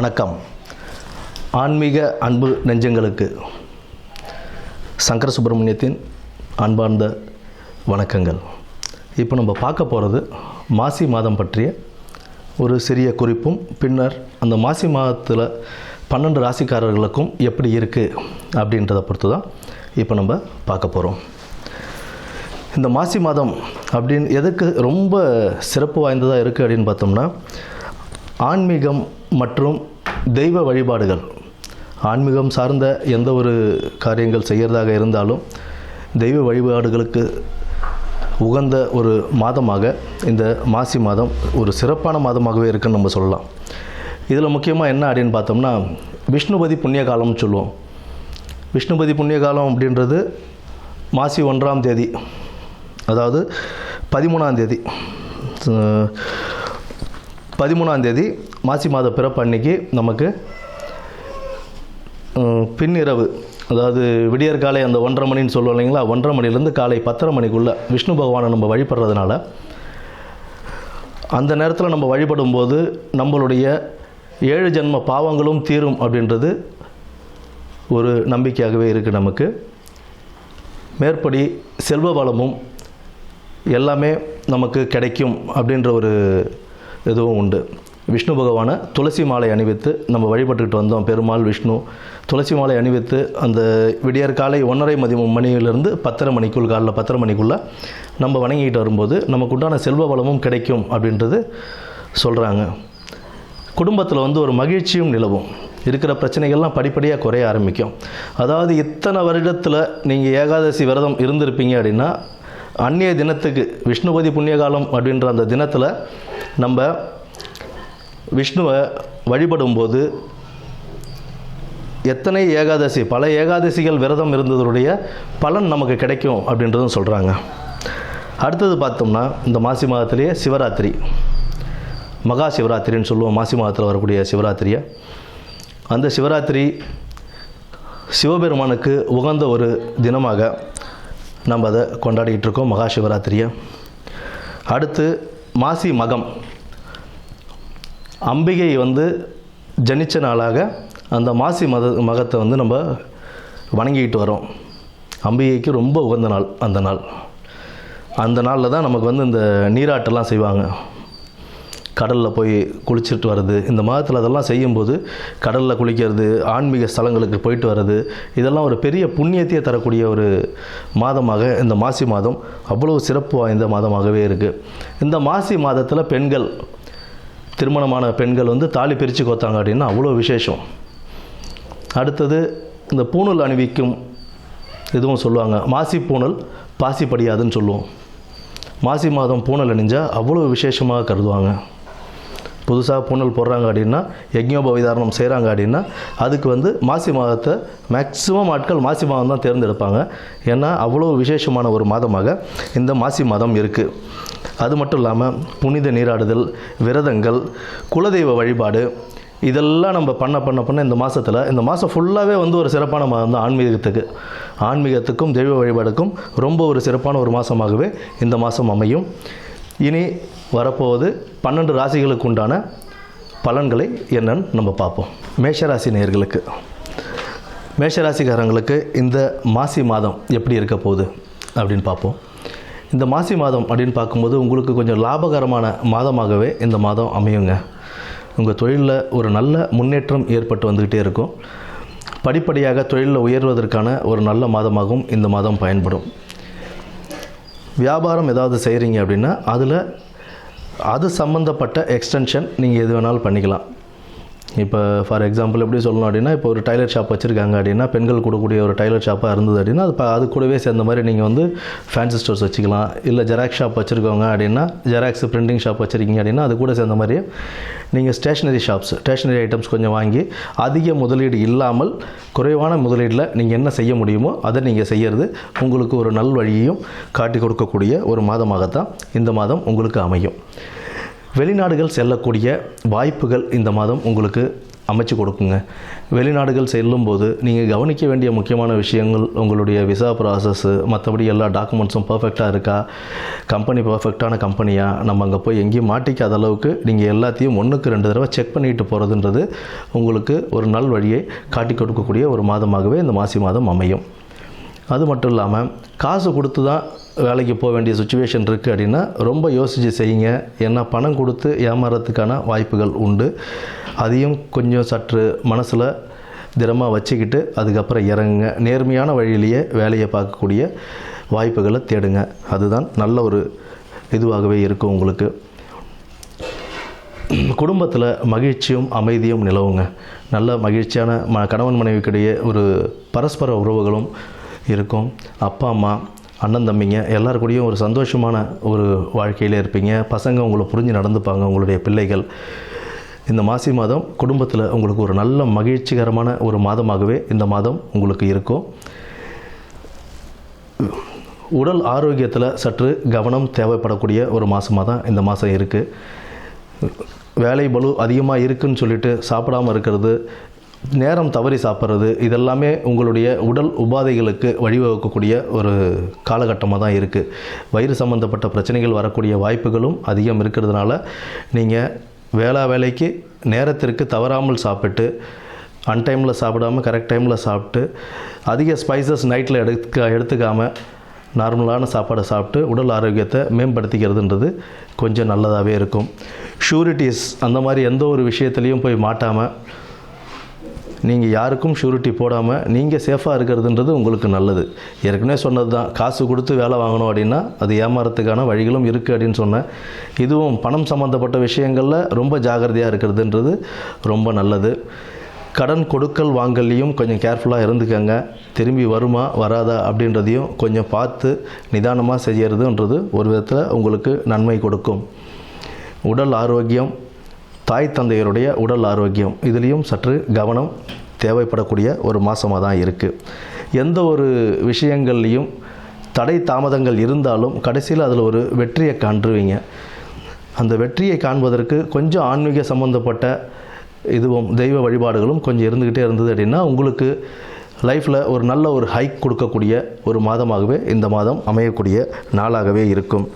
வணக்கம். ஆன்மீக அன்பு நெஞ்சங்களுக்கு சங்கர சுப்பிரமணியத்தின் அன்பார்ந்த வணக்கங்கள். இப்போ நம்ம பார்க்க போகிறது மாசி மாதம் பற்றிய ஒரு சிறிய குறிப்பும், பின்னர் அந்த மாசி மாதத்தில் 12 ராசிக்காரர்களுக்கும் எப்படி இருக்குது அப்படின்றத பொறுத்து தான் இப்போ நம்ம பார்க்க போகிறோம். இந்த மாசி மாதம் அப்படின்னு எதுக்கு ரொம்ப சிறப்பு வாய்ந்ததாக இருக்குது அப்படின்னு பார்த்தோம்னா, ஆன்மீகம் மற்றும் தெய்வ வழிபாடுகள், ஆன்மீகம் சார்ந்த எந்த ஒரு காரியங்கள் செய்கிறதாக இருந்தாலும் தெய்வ வழிபாடுகளுக்கு உகந்த ஒரு மாதமாக இந்த மாசி மாதம் ஒரு சிறப்பான மாதமாகவே இருக்குன்னு நம்ம சொல்லலாம். இதில் முக்கியமாக என்ன அப்படின்னு பார்த்தோம்னா, விஷ்ணுபதி புண்ணிய காலம்னு சொல்லுவோம். விஷ்ணுபதி புண்ணிய காலம் அப்படின்றது மாசி 1ஆம் தேதி, அதாவது 13ஆம் தேதி, 13ஆம் தேதி மாசி மாத பிறப்பு அன்னைக்கு நமக்கு பின்னிரவு, அதாவது விடியற் காலை அந்த 1:30 மணின்னு சொல்லுவோம் இல்லைங்களா, 1:30 மணிலேருந்து காலை 10:30 மணிக்குள்ளே விஷ்ணு பகவானை நம்ம வழிபடுறதுனால அந்த நேரத்தில் நம்ம வழிபடும்போது நம்மளுடைய 7 ஜென்ம பாவங்களும் தீரும் அப்படின்றது ஒரு நம்பிக்கையாகவே இருக்குது நமக்கு. மேற்படி செல்வ வளமும் எல்லாமே நமக்கு கிடைக்கும் அப்படின்ற ஒரு இதுவும் உண்டு. விஷ்ணு பகவானை துளசி மாலை அணிவித்து நம்ம வழிபட்டுக்கிட்டு வந்தோம். பெருமாள் விஷ்ணு துளசி மாலை அணிவித்து அந்த விடியற் காலை 1:30 மணியிலிருந்து 10:30 மணிக்குள், காலைல 10:30 மணிக்குள்ளே நம்ம வணங்கிட்டு வரும்போது நமக்கு உண்டான செல்வ வளமும் கிடைக்கும் அப்படின்றது சொல்கிறாங்க. குடும்பத்தில் ஒரு மகிழ்ச்சியும் நிலவும், இருக்கிற பிரச்சனைகள்லாம் படிப்படியாக குறைய ஆரம்பிக்கும். அதாவது இத்தனை வருடத்தில் நீங்கள் ஏகாதசி விரதம் இருந்திருப்பீங்க அப்படின்னா, அன்றைய தினத்துக்கு விஷ்ணுபதி புண்ணியகாலம் அப்படின்ற அந்த தினத்தில் நம்ம விஷ்ணுவை வழிபடும்போது எத்தனை ஏகாதசி, பல ஏகாதசிகள் விரதம் இருந்ததுடைய பலன் நமக்கு கிடைக்கும் அப்படின்றதும் சொல்கிறாங்க. அடுத்தது பார்த்தோம்னா, இந்த மாசி மாதத்திலேயே சிவராத்திரி, மகா சிவராத்திரின்னு சொல்லுவோம். மாசி மாதத்தில் வரக்கூடிய சிவராத்திரியை, அந்த சிவராத்திரி சிவபெருமானுக்கு உகந்த ஒரு தினமாக நம்ம அதை கொண்டாடிக்கிட்டு இருக்கோம், மகா சிவராத்திரியை. அடுத்து மாசி மகம், அம்பிகை ஜனித்த நாளாக அந்த மாசி மகத்தை நம்ம வணங்கிக்கிட்டு வரோம். அம்பிகைக்கு ரொம்ப உகந்த நாள் அந்த நாள். அந்த நாளில் தான் நமக்கு இந்த நீராட்டெல்லாம் செய்வாங்க. கடலில் போய் குளிச்சுட்டு வர்றது, இந்த மாதத்தில் அதெல்லாம் செய்யும்போது கடலில் குளிக்கிறது, ஆன்மீக ஸ்தலங்களுக்கு போயிட்டு வர்றது, இதெல்லாம் ஒரு பெரிய புண்ணியத்தையே தரக்கூடிய ஒரு மாதமாக இந்த மாசி மாதம் அவ்வளோ சிறப்பு வாய்ந்த மாதமாகவே இருக்குது. இந்த மாசி மாதத்தில் பெண்கள், திருமணமான பெண்கள் தாலி பிரித்து கோத்தாங்க அப்படின்னா அவ்வளோ விசேஷம். அடுத்தது இந்த பூணூல் அணிவிக்கும் இதுவும் சொல்லுவாங்க. மாசி பூணல் பாசி படியாதுன்னு சொல்லுவோம். மாசி மாதம் பூணல் அணிஞ்சால் அவ்வளோ விசேஷமாக கருதுவாங்க. புதுசாக பூணல் போடுறாங்க அப்படின்னா, யஜ்ஞோபவிதாரணம் செய்கிறாங்க அப்படின்னா, அதுக்கு மாசி மாதத்தை மேக்ஸிமம் ஆட்கள் மாசி மாதம் தான் தேர்ந்தெடுப்பாங்க. ஏன்னா அவ்வளோ விசேஷமான ஒரு மாதமாக இந்த மாசி மாதம் இருக்குது. அது மட்டும் இல்லாமல் புனித நீராடுதல், விரதங்கள், குலதெய்வ வழிபாடு, இதெல்லாம் நம்ம பண்ண இந்த மாதத்தில், இந்த மாதம் ஃபுல்லாகவே ஒரு சிறப்பான மாதம் தான். ஆன்மீகத்துக்கும் தெய்வ வழிபாடுக்கும் ரொம்ப ஒரு சிறப்பான ஒரு மாதமாகவே இந்த மாதம் அமையும். இனி வரப்போவது 12 ராசிகளுக்கு உண்டான பலன்களை என்னன்னு நம்ம பார்ப்போம். மேஷராசி நேயர்களுக்கு, மேஷராசிக்காரங்களுக்கு இந்த மாசி மாதம் எப்படி இருக்க போகுது அப்படின்னு பார்ப்போம். இந்த மாசி மாதம் அப்படின்னு பார்க்கும்போது உங்களுக்கு கொஞ்சம் லாபகரமான மாதமாகவே இந்த மாதம் அமையுங்க. உங்கள் தொழிலில் ஒரு நல்ல முன்னேற்றம் ஏற்பட்டு வந்துக்கிட்டே இருக்கும். படிப்படியாக தொழிலில் உயர்வதற்கான ஒரு நல்ல மாதமாகவும் இந்த மாதம் பயன்படும். வியாபாரம் ஏதாவது செய்கிறீங்க அப்படின்னா அதில் அது சம்மந்தப்பட்ட எக்ஸ்டென்ஷன் நீங்கள் எது வேணாலும் பண்ணிக்கலாம். இப்போ ஃபார் எக்ஸாம்பிள் எப்படி சொல்லணும் அப்படின்னா, இப்போ ஒரு டைலர் ஷாப் வச்சுருக்காங்க அப்படின்னா, பெண்கள் கூடக்கூடிய ஒரு டைலர் ஷாப்பாக இருந்தது அப்படின்னா அது கூடவே சேர்ந்த மாதிரி நீங்கள் ஃபேன்சி ஸ்டோர்ஸ் வச்சுக்கலாம். இல்லை ஜெராக்ஸ் ஷாப் வச்சுருக்கோங்க அப்படின்னா, ஜெராக்ஸ் பிரிண்டிங் ஷாப் வச்சுருக்கீங்க அப்படின்னா அது கூட சேர்ந்த மாதிரியே நீங்கள் ஸ்டேஷ்னரி ஐட்டம்ஸ் கொஞ்சம் வாங்கி அதிக முதலீடு இல்லாமல் குறைவான முதலீடில் நீங்கள் என்ன செய்ய முடியுமோ அதை நீங்கள் செய்கிறது உங்களுக்கு ஒரு நல் வழியையும் காட்டி கொடுக்கக்கூடிய ஒரு மாதமாகத்தான் இந்த மாதம் உங்களுக்கு அமையும். வெளிநாடுகள் செல்லக்கூடிய வாய்ப்புகள் இந்த மாதம் உங்களுக்கு அமைச்சு கொடுக்குங்க. வெளிநாடுகள் செல்லும்போது நீங்கள் கவனிக்க வேண்டிய முக்கியமான விஷயங்கள் உங்களுடைய விசா ப்ராசஸ்ஸு, மற்றபடி எல்லா டாக்குமெண்ட்ஸும் பர்ஃபெக்டாக இருக்கா, கம்பெனி பர்ஃபெக்டான கம்பெனியா, நம்ம அங்கே போய் எங்கேயும் மாட்டிக்காத அளவுக்கு நீங்கள் எல்லாத்தையும் 1க்கு 2 தடவை செக் பண்ணிட்டு போகிறதுன்றது உங்களுக்கு ஒரு நல் வழியை காட்டி கொடுக்கக்கூடிய ஒரு மாதமாகவே இந்த மாசி மாதம் அமையும். அது மட்டும் இல்லாமல் காசு கொடுத்து தான் வேலைக்கு போக வேண்டிய சுச்சுவேஷன் இருக்குது அப்படின்னா ரொம்ப யோசித்து செய்யுங்க. ஏன்னா பணம் கொடுத்து ஏமாறதுக்கான வாய்ப்புகள் உண்டு. அதையும் கொஞ்சம் சற்று மனசில் திடமாக வச்சுக்கிட்டு அதுக்கப்புறம் இறங்குங்க. நேர்மையான வழியிலேயே வேலையை பார்க்கக்கூடிய வாய்ப்புகளை தேடுங்க. அதுதான் நல்ல ஒரு இதுவாகவே இருக்கும் உங்களுக்கு. குடும்பத்தில் மகிழ்ச்சியும் அமைதியும் நிலவுங்க. நல்ல மகிழ்ச்சியான கணவன் மனைவிக்கிடையே ஒரு பரஸ்பர உறவுகளும் இருக்கும். அப்பா அம்மா அண்ணன் தம்பிங்க எல்லாருக்கூடையும் ஒரு சந்தோஷமான ஒரு வாழ்க்கையில் இருப்பீங்க. பசங்க உங்களை புரிஞ்சு நடந்துப்பாங்க, உங்களுடைய பிள்ளைகள். இந்த மாசி மாதம் குடும்பத்தில் உங்களுக்கு ஒரு நல்ல மகிழ்ச்சிகரமான ஒரு மாதமாகவே இந்த மாதம் உங்களுக்கு இருக்கும். உடல் ஆரோக்கியத்தில் சற்று கவனம் தேவைப்படக்கூடிய ஒரு மாதமாக தான் இந்த மாதம் இருக்குது. வேலை பளு அதிகமாக இருக்குதுன்னு சொல்லிட்டு சாப்பிடாமல் இருக்கிறது, நேரம் தவறி சாப்பிட்றது, இதெல்லாமே உங்களுடைய உடல் உபாதைகளுக்கு வழிவகுக்கக்கூடிய ஒரு காலகட்டமாக தான் இருக்குது. வயிறு சம்மந்தப்பட்ட பிரச்சனைகள் வரக்கூடிய வாய்ப்புகளும் அதிகம் இருக்கிறதுனால நீங்கள் வேலைக்கு நேரத்திற்கு தவறாமல் சாப்பிட்டு, அன்டைமில் சாப்பிடாமல் கரெக்ட் டைமில் சாப்பிட்டு, அதிக ஸ்பைசஸ் நைட்டில் எடுத்துக்காமல் நார்மலான சாப்பாடை சாப்பிட்டு உடல் ஆரோக்கியத்தை மேம்படுத்திக்கிறதுன்றது கொஞ்சம் நல்லதாகவே இருக்கும். ஷூரிட்டிஸ் அந்த மாதிரி எந்த ஒரு விஷயத்துலேயும் போய் மாட்டாமல், நீங்கள் யாருக்கும் ஷூரிட்டி போடாமல் நீங்கள் சேஃபாக இருக்கிறதுன்றது உங்களுக்கு நல்லது. ஏற்கனவே சொன்னது தான், காசு கொடுத்து வேலை வாங்கணும் அப்படின்னா அது ஏமாறத்துக்கான வழிகளும் இருக்குது அப்படின்னு சொன்னேன். இதுவும் பணம் சம்மந்தப்பட்ட விஷயங்களில் ரொம்ப ஜாகிரதையாக இருக்கிறதுன்றது ரொம்ப நல்லது. கடன் கொடுக்கல் வாங்கல்லையும் கொஞ்சம் கேர்ஃபுல்லாக இருந்துக்கங்க. திரும்பி வருமா வராதா அப்படின்றதையும் கொஞ்சம் பார்த்து நிதானமாக செய்கிறதுன்றது ஒரு விதத்தில் உங்களுக்கு நன்மை கொடுக்கும். உடல் ஆரோக்கியம், தாய் தந்தையருடைய உடல் ஆரோக்கியம், இதுலேயும் சற்று கவனம் தேவைப்படக்கூடிய ஒரு மாதமாக தான் இருக்குது. எந்த ஒரு விஷயங்கள்லையும் தடை தாமதங்கள் இருந்தாலும் கடைசியில் அதில் ஒரு வெற்றியை காண்றுவீங்க. அந்த வெற்றியை காண்பதற்கு கொஞ்சம் ஆன்மீக சம்பந்தப்பட்ட இதுவும் தெய்வ வழிபாடுகளும் கொஞ்சம் இருந்துக்கிட்டே இருந்தது அப்படின்னா உங்களுக்கு லைஃப்பில் ஒரு நல்ல ஒரு ஹைக் கொடுக்கக்கூடிய ஒரு மாதமாகவே இந்த மாதம் அமையக்கூடிய நாளாகவே இருக்கும்.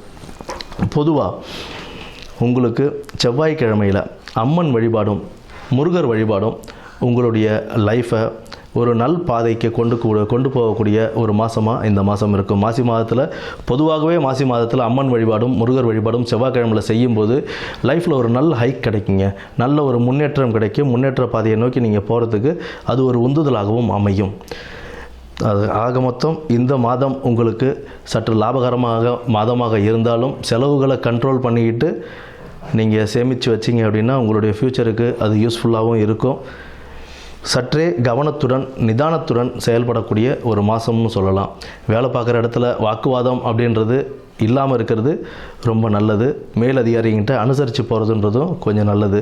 பொதுவாக உங்களுக்கு செவ்வாய்க்கிழமையில் அம்மன் வழிபாடும் முருகர் வழிபாடும் உங்களுடைய லைஃப்பை ஒரு நல் பாதைக்கு கொண்டு போகக்கூடிய ஒரு மாதமாக இந்த மாதம் இருக்கும். மாசி மாதத்தில் பொதுவாகவே மாசி மாதத்தில் அம்மன் வழிபாடும் முருகர் வழிபாடும் செவ்வாய்க்கிழமையில் செய்யும்போது லைஃப்பில் ஒரு நல்ல ஹைக் கிடைக்குங்க. நல்ல ஒரு முன்னேற்றம் கிடைக்கும். முன்னேற்ற பாதையை நோக்கி நீங்கள் போகிறதுக்கு அது ஒரு உந்துதலாகவும் அமையும். அது ஆக மொத்தம் இந்த மாதம் உங்களுக்கு சற்று லாபகரமாக மாதமாக இருந்தாலும் செலவுகளை கண்ட்ரோல் பண்ணிக்கிட்டு நீங்கள் சேமித்து வச்சிங்க அப்படின்னா உங்களுடைய ஃப்யூச்சருக்கு அது யூஸ்ஃபுல்லாகவும் இருக்கும். சற்றே கவனத்துடன் நிதானத்துடன் செயல்படக்கூடிய ஒரு மாதம்னு சொல்லலாம். வேலை பார்க்குற இடத்துல வாக்குவாதம் அப்படின்றது இல்லாமல் இருக்கிறது ரொம்ப நல்லது. மேலதிகாரிகிட்ட அனுசரித்து போகிறதுன்றதும் கொஞ்சம் நல்லது.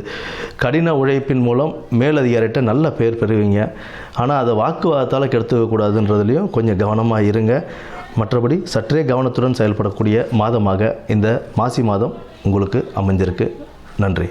கடின உழைப்பின் மூலம் மேலதிகாரிகிட்ட நல்ல பேர் பெறுவீங்க. ஆனால் அதை வாக்குவாதத்தால் கெடுத்துக்கக்கூடாதுன்றதுலேயும் கொஞ்சம் கவனமாக இருங்க. மற்றபடி சற்றே கவனத்துடன் செயல்படக்கூடிய மாதமாக இந்த மாசி மாதம் உங்களுக்கு அமைஞ்சிருக்கு. நன்றி.